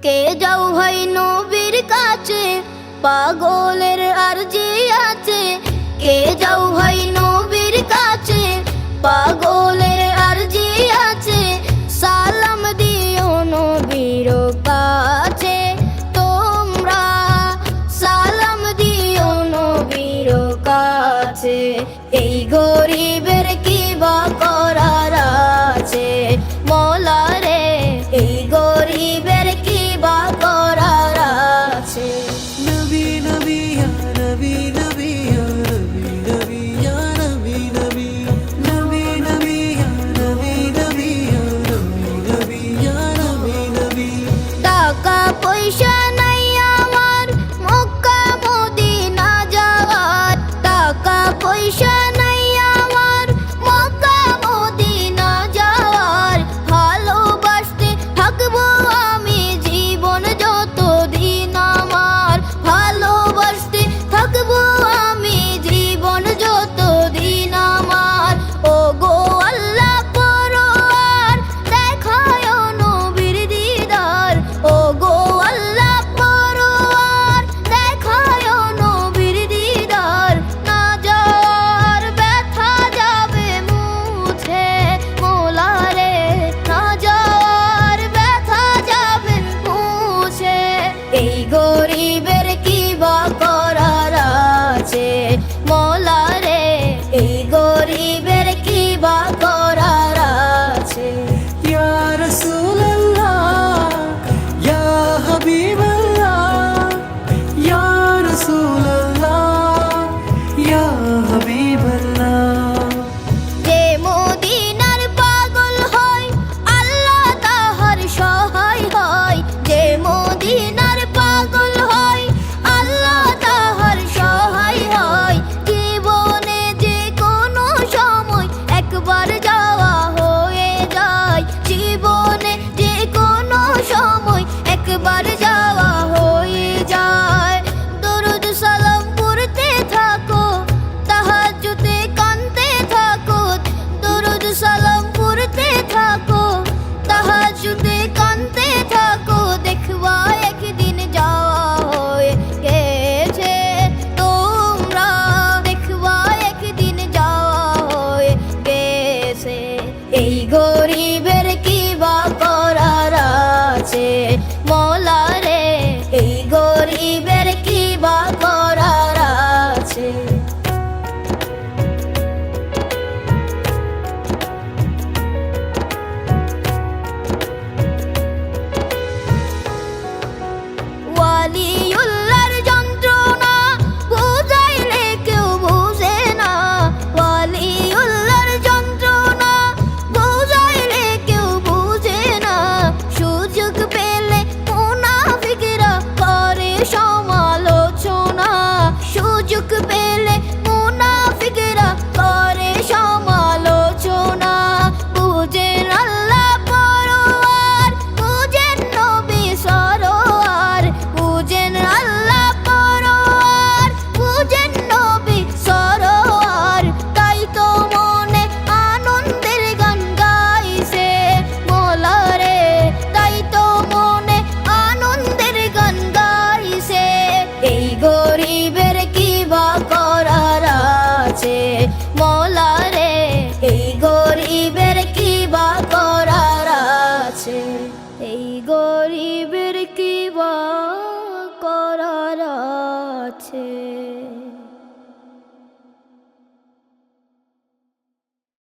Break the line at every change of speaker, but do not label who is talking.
কে যাও ভাই নবীর কাছে, পাগলের আরজি আছে। কে যাও ভাই নবীর কাছে, পাগলের আরজি আছে। সালাম দিও নবীর কাছে তোমরা, সালাম দিও নবীর কাছে। এই গরিবের কি বা করার আছে মওলা রে, এই গরিবের কি বা করার আছে।
নবী নবী ইয়া নবী নবী ইয়া নবী নবী ইয়া নবী নবী নবী নবী ইয়া নবী নবী ইয়া নবী নবী ইয়া নবী নবী।
টাকা পয়সা নাই আমার মক্কা মদিনা যাওয়ার, টাকা পয়সা নাই আমার মক্কা মদিনা যাওয়ার। ভালোবাসতে থাকবো আমি জীবন যতদিন আমার, ভালোবাসতে থাকবো আমি জীবন যতদিন আমার। ও গো আল্লাহ পরোয়ার দেখায় নবীর দিদার, ও গো আল্লাহ পরোয়ার দেখায় নবীর দিদার। না যাওয়ার ব্যথা যাবে মুছে মওলা রে, না যাওয়ার ব্যথা যাবে মুছে। এই গরিবের কি বা করার আছে মওলা রে, এই গরিবের কি বা করার আছে।
ইয়া রাসূলুল্লাহ ইয়া হাবিবাল্লাহ, ইয়া রাসূলুল্লাহ ইয়া হাবিবাল্লাহ।
যে মদিনার পাগল হয় আল্লাহ তাহার সহায় হয়, যে মদিনার পাগল হয় আল্লাহ তাহার সহায় হয়। জীবনে যে কোনো সময় একবার যাওয়া হয়ে যায়, জীবনে যে কোনো সময় একবার যাওয়া হয়ে যায়। দরুদ সালাম পড়তে থাকো, তাহাজ্জুদে কাঁদতে থাকো। দরুদ সালাম পড়তে থাকো, তাহাজ্জুদে কাঁদতে থাকো। দেখবা একদিন যাওয়া হয়ে গেছে তোমরা, দেখবা একদিন যাওয়া হয়ে গেছে। এই গরিবের কি বা করার আছে মওলা রে, এই গরিবের কি বা করার আছে। ওয়ালিউল্লাহর যন্ত্রণা বুঝাইলে কেউ বুঝে না, ওয়ালিউল্লাহর যন্ত্রণা বুঝাইলে কেউ বুঝে না। সুযোগ পেলে মুনাফিকরা করে সমালোচনা, সুযোগ পেলে মুনাফিকরা করে সমালোচনা। বুঝেন আল্লাহ পরোয়ার, বুঝেন নবী সরোয়ার, বুঝেন আল্লাহ পরোয়ার, বুঝেন নবী সরোয়ার। তাই তো মনে আনন্দের গান গাইছে মওলা রে, তাই তো মনে আনন্দের গান গাইছে। এই গরিবের কি বা করার আছে মওলা রে, এই গরিবের কি বা করার আছে। এই গরিবের কি বা করার আছে।